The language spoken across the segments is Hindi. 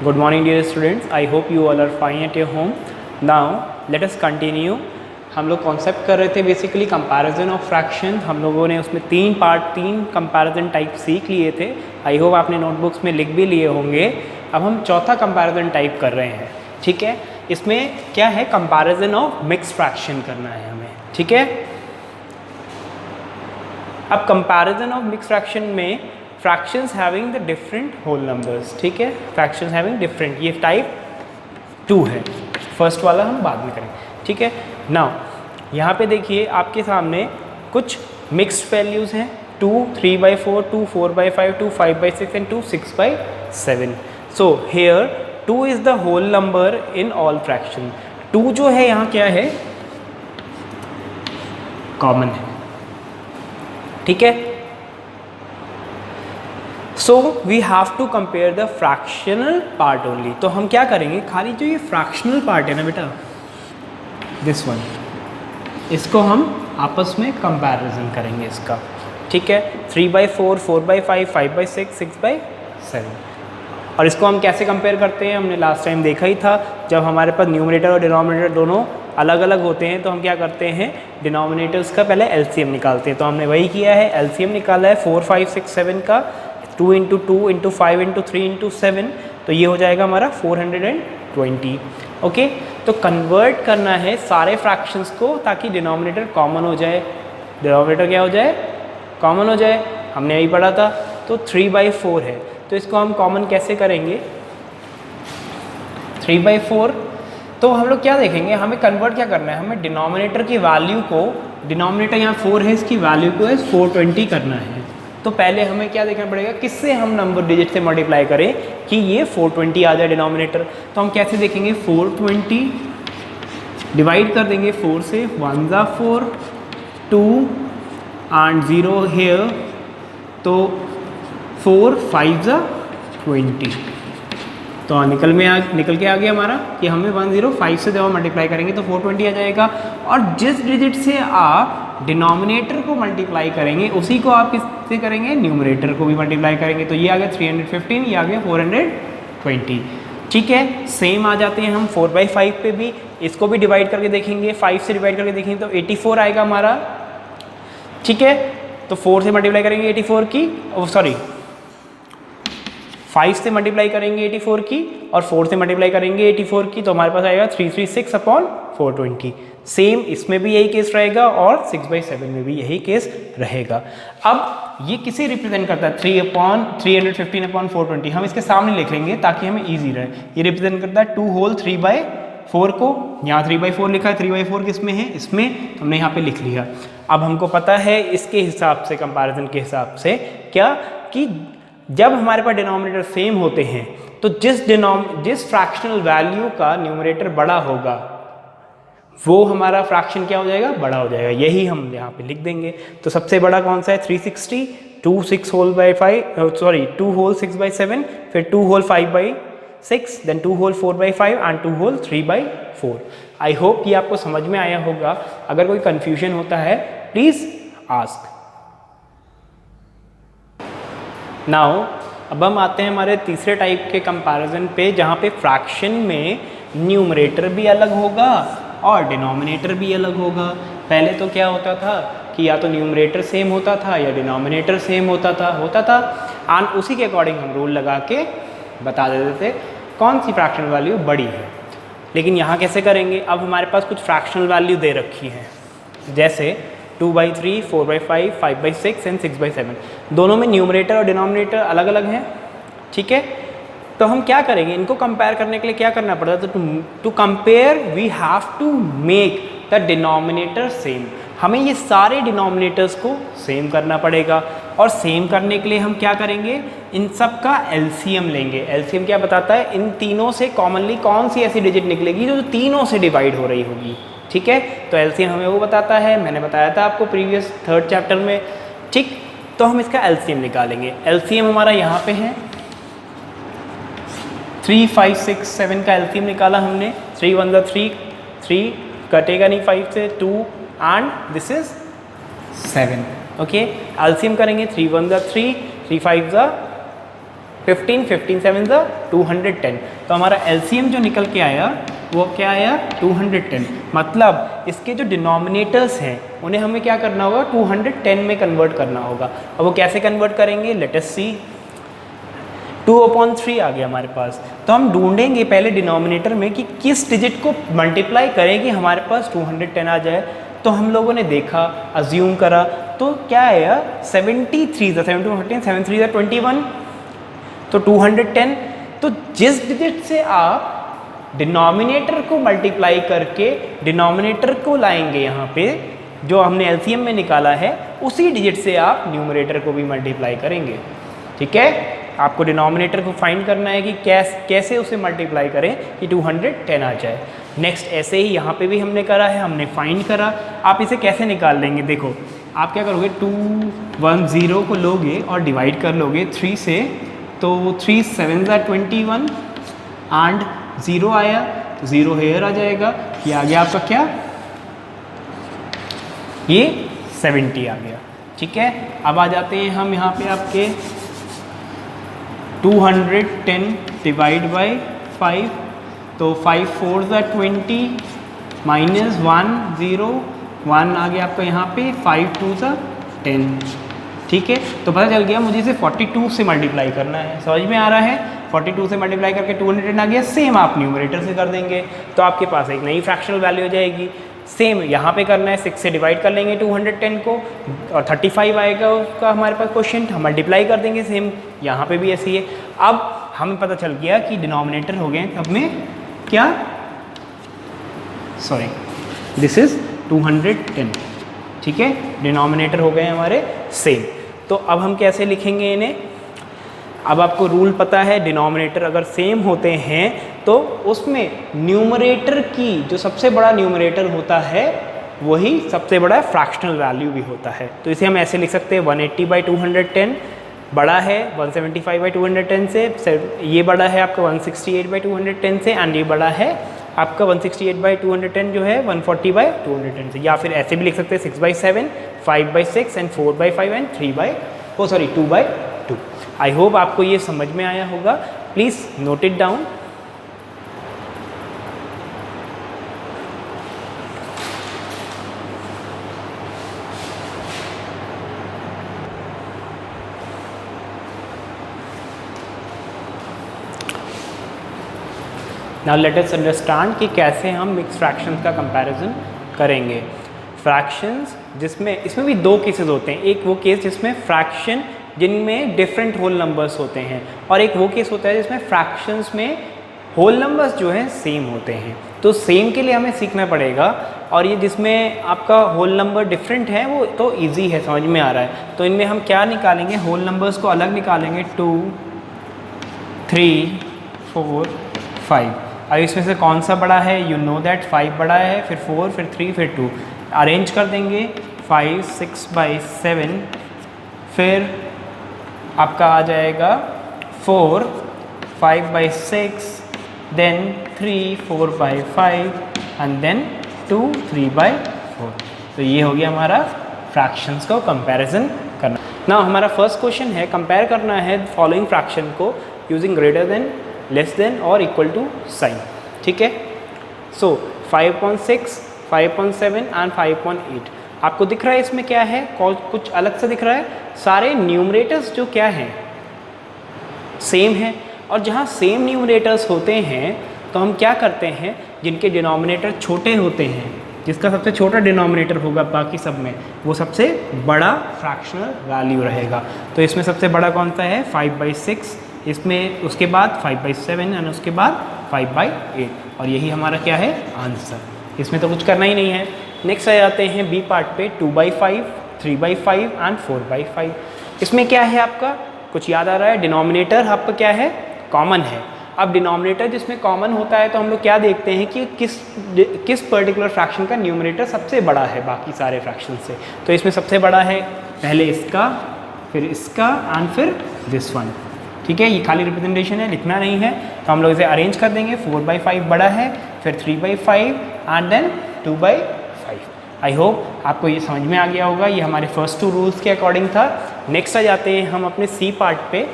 Good morning dear students. I hope you all are fine at your home. Now let us continue. हम लोग कॉन्सेप्ट कर रहे थे बेसिकली कंपैरिजन ऑफ फ्रैक्शन. हम लोगों ने उसमें तीन कंपैरिजन टाइप सीख लिए थे. आई होप आपने नोटबुक्स में लिख भी लिए होंगे. अब हम चौथा कंपैरिजन टाइप कर रहे हैं. ठीक है, इसमें क्या है, कंपैरिजन ऑफ मिक्स फ्रैक्शन करना है हमें. ठीक है, अब कंपैरिजन ऑफ मिक्स फ्रैक्शन में fractions having the different whole numbers. ठीक है, फ्रैक्शंस हैविंग डिफरेंट, ये टाइप 2 है. फर्स्ट वाला हम बाद में करेंगे. ठीक है, नाउ यहाँ पे देखिए आपके सामने कुछ मिक्स्ड वैल्यूज़ हैं. 2 3/4, 2 4/5, 2 5/6 and 2 6/7. So here 2 is the whole number in all fraction. 2 जो है यहाँ क्या है, कॉमन है. ठीक है, so we have to compare the fractional part only. तो हम क्या करेंगे, खाली जो ये फ्रैक्शनल पार्ट है ना बेटा, दिस वन, इसको हम आपस में कंपैरिजन करेंगे इसका. ठीक है, 3/4, 4/5, 5/6, 6/7. और इसको हम कैसे कंपेयर करते हैं, हमने लास्ट टाइम देखा ही था. जब हमारे पास न्यूमरेटर और डिनोमिनेटर दोनों अलग अलग होते हैं तो हम क्या करते हैं, डिनोमिनेटर्स का पहले एलसीएम निकालते हैं. तो हमने वही किया है, एलसीएम निकाला है 4 5 6 7 का. 2 × 2 × 5 × 3 × 7, तो ये हो जाएगा हमारा 420. ओके, तो कन्वर्ट करना है सारे फ्रैक्शंस को ताकि डिनोमिनेटर कॉमन हो जाए. डिनोमिनेटर क्या हो जाए, कॉमन हो जाए. हमने यही पढ़ा था. तो 3/4 है, तो इसको हम कॉमन कैसे करेंगे, 3/4. तो हम लोग क्या देखेंगे, हमें कन्वर्ट क्या करना है, हमें डिनोमिनेटर की वैल्यू को, डिनोमिनेटर यहाँ 4 है, इसकी वैल्यू को 420 करना है. तो पहले हमें क्या देखना पड़ेगा, किससे हम नंबर डिजिट से मल्टीप्लाई करें कि ये 420 आ जाए डिनोमिनेटर. तो हम कैसे देखेंगे, 420 डिवाइड कर देंगे 4 से. 1 × 4, 2 एंड 0 हेयर, तो 4 5 × 20. तो निकल के आ गया हमारा कि हमें 105 से जब मल्टीप्लाई करेंगे तो 420 आ जाएगा. और जिस डिजिट से आप डिनोमिनेटर को मल्टीप्लाई करेंगे उसी को आप किससे करेंगे, न्यूमरेटर को भी मल्टीप्लाई करेंगे. तो ये आ गया 315, ये आ गया 420. ठीक है, सेम आ जाते हैं हम 4/5 पे भी. इसको भी डिवाइड करके देखेंगे, 5 से डिवाइड करके देखेंगे तो 84 आएगा हमारा. ठीक है, तो 4 से मल्टीप्लाई करेंगे 84 की, सॉरी 5 से मल्टीप्लाई करेंगे 84 की और 4 से मल्टीप्लाई करेंगे 84 की, तो हमारे पास आएगा 336/420. सेम इसमें भी यही केस रहेगा और 6/7 में भी यही केस रहेगा. अब ये किसे रिप्रेजेंट करता है, 315/420. हम इसके सामने लिख लेंगे ताकि हमें ईजी रहे. ये रिप्रेजेंट करता है 2 होल 3/4 को. यहाँ 3/4 लिखा है, 3/4 किस में है, इसमें, तो हमने यहाँ पे लिख लिया. अब हमको पता है इसके हिसाब से, कंपैरिजन के हिसाब से क्या, कि जब हमारे पास डिनोमिनेटर सेम होते हैं तो जिस फ्रैक्शनल वैल्यू का न्यूमरेटर बड़ा होगा वो हमारा फ्रैक्शन क्या हो जाएगा, बड़ा हो जाएगा. यही हम यहाँ पे लिख देंगे. तो सबसे बड़ा कौन सा है, 360. 2 होल 6/7, फिर 2 होल 5/6, then 2 whole 4/5 and 2 whole 3/4. I hope ये आपको समझ में आया होगा. अगर कोई कंफ्यूजन होता है प्लीज आस्क. नाउ अब हम आते हैं हमारे तीसरे टाइप के कंपैरिजन पे, जहाँ पे फ्रैक्शन में न्यूमरेटर भी अलग होगा और डिनोमिनेटर भी अलग होगा. पहले तो क्या होता था कि या तो न्यूमरेटर सेम होता था या डिनोमिनेटर सेम होता था एंड उसी के अकॉर्डिंग हम रूल लगा के बता देते थे कौन सी फ्रैक्शनल वैल्यू बड़ी है. लेकिन यहाँ कैसे करेंगे, अब हमारे पास कुछ फ्रैक्शनल वैल्यू दे रखी हैं, जैसे 2/3, 4/5, 5/6 एंड 6/7. दोनों में न्यूमरेटर और डिनोमिनेटर अलग अलग हैं. ठीक है, तो हम क्या करेंगे, इनको कंपेयर करने के लिए क्या करना पड़ता है, तो to compare we have to make the denominator same. हमें ये सारे डिनोमिनेटर्स को सेम करना पड़ेगा. और सेम करने के लिए हम क्या करेंगे, इन सब का एलसीएम लेंगे. एलसीएम क्या बताता है, इन तीनों से कॉमनली कौन सी ऐसी डिजिट निकलेगी जो तीनों से डिवाइड हो रही होगी. ठीक है, तो एलसीएम हमें वो बताता है, मैंने बताया था आपको प्रीवियस 3rd चैप्टर में. ठीक, तो हम इसका एलसीएम निकालेंगे. एलसीएम हमारा यहाँ पे है 3 5 6 7 का एलसीएम निकाला हमने. 3 1 3, 3 कटेगा नहीं 5 से, 2 and this is 7. Okay, LCM करेंगे 3 1 3, 3 5 15, 15 7 210। तो हमारा एलसीएम जो निकल के आया वो क्या आया 210। मतलब इसके जो डिनोमिनेटर्स हैं उन्हें हमें क्या करना होगा 210 में कन्वर्ट करना होगा। अब वो कैसे कन्वर्ट करेंगे, लेट अस सी। 2/3 आ गया हमारे पास। तो हम ढूंढेंगे पहले डिनोमिनेटर में कि किस डिजिट को मल्टीप्लाई करें कि हमारे पास 210 आ जाए। तो हम लोगों ने देखा, अज्यूम करा, तो क्या आया 73 7 3 21। तो 210, तो जिस डिजिट से आप डिनोमिनेटर को मल्टीप्लाई करके डिनोमिनेटर को लाएंगे यहाँ पे जो हमने एलसीएम में निकाला है, उसी डिजिट से आप न्यूमरेटर को भी मल्टीप्लाई करेंगे। ठीक है, आपको डिनोमिनेटर को फाइंड करना है कि कैसे उसे मल्टीप्लाई करें कि 210 आ जाए। नेक्स्ट ऐसे ही यहाँ पे भी हमने करा है, हमने फाइंड करा। आप इसे कैसे निकाल लेंगे, देखो आप क्या करोगे, 210 को लोगे और डिवाइड कर लोगे 3 से, तो 3 7 21 एंड 0 आया तो 0 हेयर आ जाएगा। ये आ गया आपका क्या, ये 70 आ गया। ठीक है, अब आ जाते हैं हम यहाँ पे आपके 210 डिवाइड बाई 5, तो 5 4 20 माइनस 1 0 1 आ गया आपका यहाँ पे, 5 2 10। ठीक है, तो पता चल गया मुझे इसे 42 से मल्टीप्लाई करना है। समझ में आ रहा है, 42 से मल्टीप्लाई करके 210 आ गया। सेम आप न्यूमरेटर से कर देंगे तो आपके पास एक नई फ्रैक्शनल वैल्यू हो जाएगी। सेम यहाँ पे करना है, 6 से डिवाइड कर लेंगे 210 को और 35 आएगा उसका हमारे पास क्वेश्चन, हम मल्टीप्लाई कर देंगे। सेम यहाँ पे भी ऐसी है। अब हमें पता चल गया कि डिनोमिनेटर हो गए अब में क्या, सॉरी दिस इज 210। ठीक है, डिनोमिनेटर हो गए हमारे सेम। तो अब हम कैसे लिखेंगे इन्हें, अब आपको रूल पता है, डिनोमिनेटर अगर सेम होते हैं तो उसमें न्यूमरेटर की जो सबसे बड़ा न्यूमरेटर होता है वही सबसे बड़ा फ्रैक्शनल वैल्यू भी होता है। तो इसे हम ऐसे लिख सकते हैं 180/210 बड़ा है 175/210 से, ये बड़ा है आपका 168/210 से, एंड ये बड़ा है आपका 168/210 जो है 140/210 से। या फिर ऐसे भी लिख सकते हैं 6/7, 5/6 एंड 4/5 एंड 2/2। आई होप आपको ये समझ में आया होगा। Please note it down. Now let us understand कि कैसे हम मिक्स फ्रैक्शंस का कंपैरिजन करेंगे। फ्रैक्शंस जिसमें, इसमें भी दो केसेस होते हैं, एक वो केस जिसमें फ्रैक्शन जिनमें डिफरेंट होल नंबर्स होते हैं, और एक वो केस होता है जिसमें फ्रैक्शंस में होल नंबर्स जो हैं सेम होते हैं। तो सेम के लिए हमें सीखना पड़ेगा, और ये जिसमें आपका होल नंबर डिफरेंट है वो तो इजी है, समझ में आ रहा है। तो इनमें हम क्या निकालेंगे, होल नंबर्स को अलग निकालेंगे, 2 3 4 5। अब इसमें से कौन सा बड़ा है, यू नो दैट 5 बड़ा है, फिर 4, फिर 3, फिर 2। अरेंज कर देंगे 5 6/7, फिर आपका आ जाएगा 4 5/6, देन 3 4/5 एंड देन 2 3/4। तो ये हो गया हमारा फ्रैक्शंस को कंपैरिजन करना। ना हमारा फर्स्ट क्वेश्चन है, कंपेयर करना है फॉलोइंग फ्रैक्शन को using greater than, less than और इक्वल टू साइन। ठीक है, सो 5.6 5.7 एंड 5.8 आपको दिख रहा है इसमें क्या है, कुछ अलग से दिख रहा है। सारे न्यूमरेटर्स जो क्या हैं, सेम है, और जहाँ सेम न्यूमरेटर्स होते हैं तो हम क्या करते हैं, जिनके डिनोमिनेटर छोटे होते हैं, जिसका सबसे छोटा डिनोमिनेटर होगा बाकी सब में, वो सबसे बड़ा फ्रैक्शनल वैल्यू रहेगा। तो इसमें सबसे बड़ा कौन सा है, 5/6, इसमें उसके बाद 5/7 और उसके बाद 5/8, और यही हमारा क्या है आंसर। इसमें तो कुछ करना ही नहीं है। नेक्स्ट आ जाते हैं बी पार्ट पे, 2/5 3/5 एंड 4/5। इसमें क्या है आपका, कुछ याद आ रहा है, डिनोमिनेटर आपका क्या है, कॉमन है। अब डिनोमिनेटर जिसमें कॉमन होता है तो हम लोग क्या देखते हैं कि किस पर्टिकुलर फ्रैक्शन का न्यूमरेटर सबसे बड़ा है बाकी सारे फ्रैक्शन से। तो इसमें सबसे बड़ा है पहले इसका, फिर इसका एंड फिर दिस वन। ठीक है, ये खाली रिप्रेजेंटेशन है, लिखना नहीं है, तो हम लोग इसे अरेंज कर देंगे। 4/5 बड़ा है, फिर 3/5 एंड देन 2/5। आई होप आपको ये समझ में आ गया होगा। ये हमारे फर्स्ट 2 रूल्स के अकॉर्डिंग था। नेक्स्ट आ जाते हैं हम अपने सी पार्ट पे।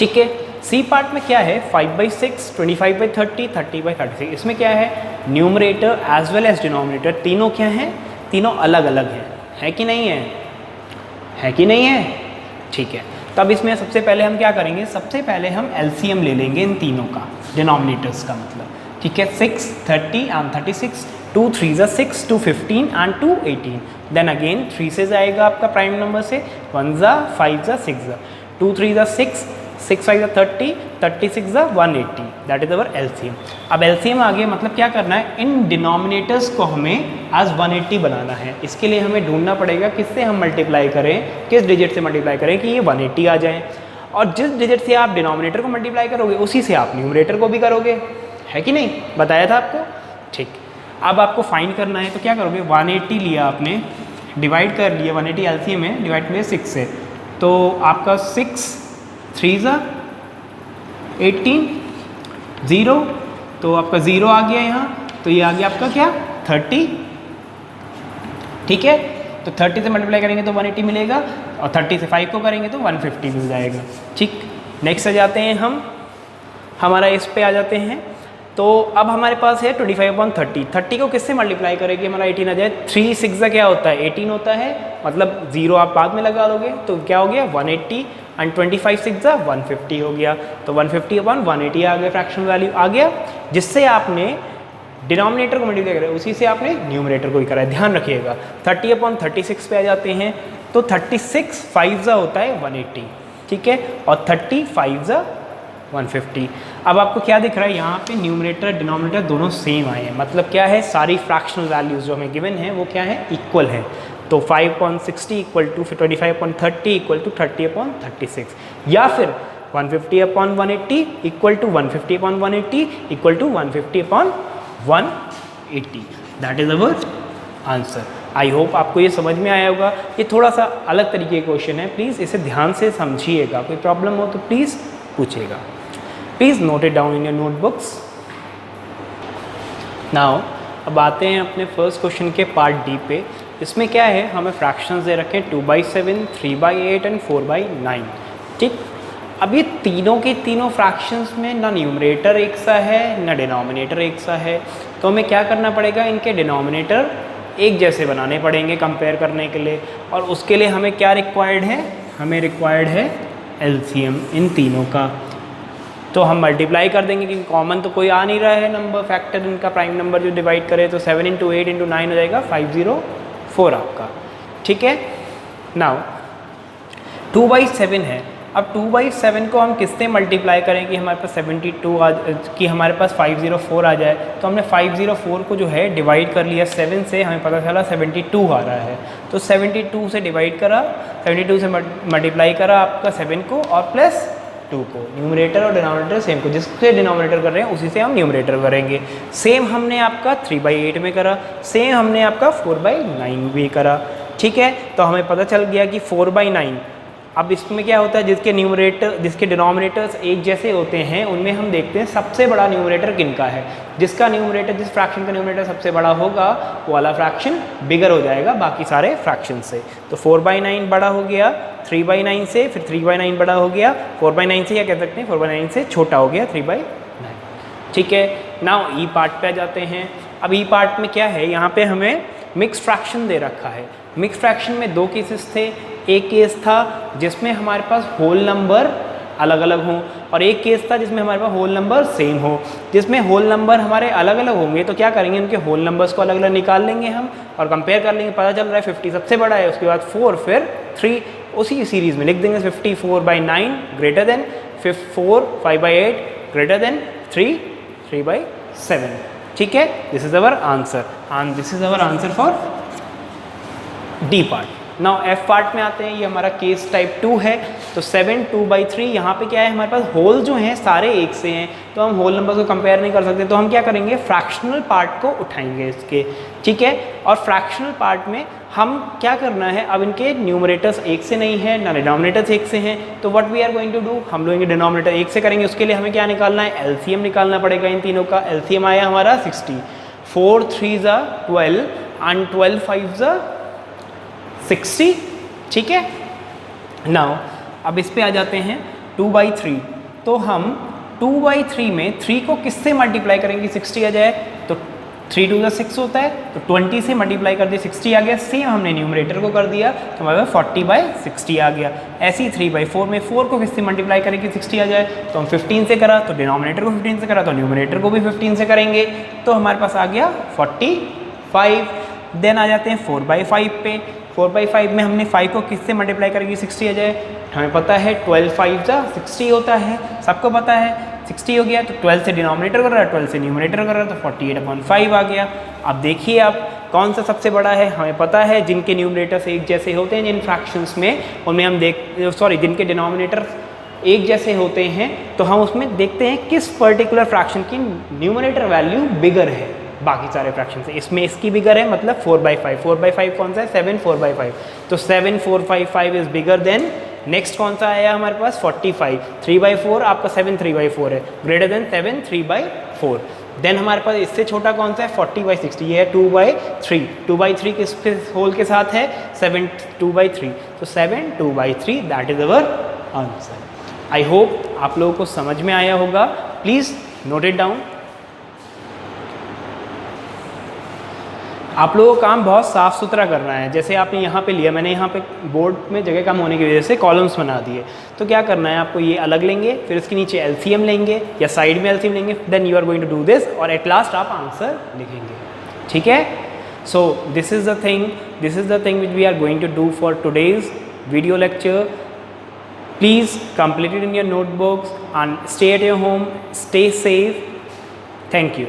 ठीक है। सी पार्ट में क्या है, 5/6, 25/30, 30/36। इसमें क्या है, numerator as well as denominator तीनों क्या हैं, तीनों अलग अलग हैं, है कि नहीं है, है कि नहीं है। ठीक है, तब इसमें सबसे पहले हम क्या करेंगे, सबसे पहले हम एलसीएम ले लेंगे इन तीनों का, डिनोमिनेटर्स का मतलब। ठीक है, 6, 30 एंड 36, 2 3 ज़ा 6, 2 15 एंड 2 18। देन अगेन 3 से जाएगा आपका प्राइम नंबर से, 1 ज़ा 5 ज़ा 6 ज़ा, 2 3 ज़ा 6, 6 5 ज़ा 30, 36 ज़ा 180। That is our LCM. अब एलसीएम आ गया, मतलब क्या करना है, इन डिनोमिनेटर्स को हमें आज 180 बनाना है। इसके लिए हमें ढूंढना पड़ेगा किससे हम मल्टीप्लाई करें, किस डिजिट से मल्टीप्लाई करें कि ये 180 आ जाए। और जिस डिजिट से आप डिनोमिनेटर को मल्टीप्लाई करोगे उसी से आप न्यूमरेटर को भी करोगे, है कि नहीं, बताया था आपको। ठीक, अब आपको फाइंड करना है, तो क्या करोगे, 180 लिया आपने, डिवाइड कर लिया, 180 एलसीएम में, डिवाइड कर लिया 6 से, तो आपका 6 3 ज़ा 18, 0, तो आपका 0 आ गया यहाँ, तो ये आ गया आपका क्या, 30। ठीक है, तो 30 से मल्टीप्लाई करेंगे तो 180 मिलेगा, और 30 से 5 को करेंगे तो 150 मिल जाएगा। ठीक, नेक्स्ट आ जाते हैं हम, हमारा इस पे आ जाते हैं। तो अब हमारे पास है 25/30, 30 को किससे मल्टीप्लाई करेंगे, हमारा 18 आ जाए। 3 6 ज़ा क्या होता है, 18 होता है, मतलब 0 आप बाद में लगा लोगे, तो क्या हो गया 180, एंड 25 6 ज़ा 150 हो गया, तो 150/180 आ गया, फ्रैक्शनल वैल्यू आ गया, जिससे आपने डिनोमिनेटर को मल्टीप्लाई करा, उसी से आपने न्यूमरेटर को ही करा है, ध्यान रखिएगा। 30/36 पे आ जाते हैं, तो 36 5 ज़ा होता है 180, ठीक है, और 30 5 ज़ा 150। अब आपको क्या दिख रहा है, यहाँ पे न्यूमरेटर डिनोमिनेटर दोनों सेम आए हैं, मतलब क्या है, सारी फ्रैक्शनल वैल्यूज़ जो हमें गिवन है वो क्या है, इक्वल है। तो 5/60 इक्वल टू 25/30 इक्वल टू 30/36, या फिर 150/180 equal to 150/180 equal to 150/180। That is our answer. I hope आपको ये समझ में आया होगा। ये थोड़ा सा अलग तरीके का क्वेश्चन है, प्लीज़ इसे ध्यान से समझिएगा, कोई प्रॉब्लम हो तो प्लीज़ पूछिएगा। Please note it down in your notebooks. Now अब आते हैं अपने फर्स्ट क्वेश्चन के पार्ट डी पे। इसमें क्या है, हमें फ्रैक्शंस दे रखे हैं 2/7, 3/8 एंड 4/9। ठीक, अब ये तीनों के तीनों फ्रैक्शंस में ना न्यूमरेटर एक सा है ना डिनोमिनेटर एक सा है, तो हमें क्या करना पड़ेगा, इनके डिनोमिनेटर एक जैसे बनाने पड़ेंगे कंपेयर करने के लिए। और उसके लिए हमें क्या रिक्वायर्ड है, हमें रिक्वायर्ड है एलसीएम इन तीनों का। तो हम मल्टीप्लाई कर देंगे, क्योंकि कॉमन तो कोई आ नहीं रहा है नंबर, फैक्टर इनका प्राइम नंबर जो डिवाइड करे, तो 7 × 8 × 9 हो जाएगा 504 आपका। ठीक है, नाउ 2/7 है। अब 2/7 को हम किससे मल्टीप्लाई करें कि हमारे पास 72 कि हमारे पास 504 आ जाए, तो हमने 504 को जो है डिवाइड कर लिया 7 से, हमें पता चला 72 आ रहा है, तो 72 से डिवाइड करा, 72 से मल्टीप्लाई करा आपका 7 को और प्लस 2 को, न्यूमरेटर और डिनोमिनेटर सेम को, जिससे डिनोमिनेटर कर रहे हैं उसी से हम न्यूमरेटर करेंगे। सेम हमने आपका 3/8 में करा, सेम हमने आपका 4/9 भी करा। ठीक है, तो हमें पता चल गया कि 4/9। अब इसमें क्या होता है, जिसके डिनोमिनेटर्स एक जैसे होते हैं उनमें हम देखते हैं सबसे बड़ा न्यूमरेटर किनका है। जिसका न्यूमरेटर, जिस फ्रैक्शन का न्यूमरेटर सबसे बड़ा होगा वो वाला फ्रैक्शन बिगर हो जाएगा बाकी सारे फ्रैक्शन से। तो 4/9 बड़ा हो गया 3/9 से, फिर 3/9 बड़ा हो गया 4/9 से, क्या कह सकते हैं 4/9 से छोटा हो गया 3/9। ठीक है, नाउ ई पार्ट पे आ जाते हैं। अब ई पार्ट में क्या है, यहाँ पे हमें मिक्स फ्रैक्शन दे रखा है। मिक्स फ्रैक्शन में 2 केसेस थे। एक केस था जिसमें हमारे पास होल नंबर अलग अलग हों, और एक केस था जिसमें हमारे पास होल नंबर सेम हो। जिसमें होल नंबर हमारे अलग अलग होंगे तो क्या करेंगे, उनके होल नंबर्स को अलग अलग निकाल लेंगे हम और कंपेयर कर लेंगे, पता चल रहा है 50 सबसे बड़ा है, उसके बाद 4, फिर 3, उसी सीरीज़ में लिख देंगे 54/9 ग्रेटर देन 4, 5/8 ग्रेटर देन 3, 3/7। ठीक है, this is our answer and this is our answer for D part. Now F part में आते हैं, ये हमारा केस टाइप 2 है। तो 7 2/3, यहाँ पे क्या है, हमारे पास होल जो हैं सारे एक से हैं, तो हम होल नंबर को कंपेयर नहीं कर सकते, तो हम क्या करेंगे, फ्रैक्शनल पार्ट को उठाएंगे इसके। ठीक है, और फ्रैक्शनल पार्ट में हम क्या करना है, अब इनके न्यूमरेटर्स एक से नहीं है ना डिनोमिनेटर्स एक से हैं, तो what we are going to do, हम लोग डिनोमिनेटर एक से करेंगे। उसके लिए हमें क्या निकालना है, एलसीएम निकालना पड़ेगा इन तीनों का। एलसीएम आया हमारा 60, 4 3 ज़ा 12 एंड 12 5 ज़ा 60। ठीक है, नाउ अब इस पे आ जाते हैं। 2/3, तो हम 2/3 में 3 को किससे मल्टीप्लाई करेंगे 60 आ जाए, तो 3 2 6 होता है, तो 20 से मल्टीप्लाई कर दिया 60 आ गया। सेम हमने न्यूमरेटर को कर दिया तो हमारे पास 40/60 आ गया। ऐसे ही 3/4 में 4 को किससे मल्टीप्लाई करेंगे 60 आ जाए, तो हम 15 से करा तो डिनोमिनेटर को 15 से करा तो न्यूमरेटर को भी 15 से करेंगे, तो हमारे पास आ गया 45। देन आ जाते हैं 4/5 पे। 4/5 में हमने 5 को किससे मल्टीप्लाई करेंगे 60 आ जाए, हमें पता है 12 5 जा 60 होता है, सबको पता है 60 हो गया। तो 12 से डिनोमिनेटर कर रहा है, 12 से न्यूमरेटर कर रहा है, तो 48/5 आ गया। अब देखिए आप कौन सा सबसे बड़ा है, हमें पता है जिनके न्यूमरेटर्स एक जैसे होते हैं जिन फ्रैक्शंस में, उनमें हम जिनके डिनोमिनेटर एक जैसे होते हैं, तो हम उसमें देखते हैं किस पर्टिकुलर फ्रैक्शन की न्यूमरेटर वैल्यू बिगर है बाकी सारे फ्रैक्शन से। इसमें इसकी बिगर है, मतलब 4/5। 4/5 कौन सा है 7 4/5, तो 7 4/5 इज बिगर देन नेक्स्ट कौन सा आया हमारे पास 45। 3/4 आपका 7 3/4 है, ग्रेटर देन 7 3/4। देन हमारे पास इससे छोटा कौन सा है 40/60, ये है 2/3। 2/3 किस होल के साथ है 7 2/3, तो 7 2/3 that is our answer. I hope आप लोगों को समझ में आया होगा, प्लीज़ नोट इट डाउन। आप लोगों को काम बहुत साफ़ सुथरा करना है। जैसे आपने यहाँ पे लिया, मैंने यहाँ पे बोर्ड में जगह कम होने की वजह से कॉलम्स बना दिए, तो क्या करना है आपको, ये अलग लेंगे, फिर इसके नीचे एलसीएम लेंगे या साइड में एलसीएम लेंगे, then you are going to do this, और एट लास्ट आप आंसर लिखेंगे। ठीक है, so this is the thing which we are going to do for today's video lecture. Please complete it in your notebooks and stay at your home, stay safe. Thank you.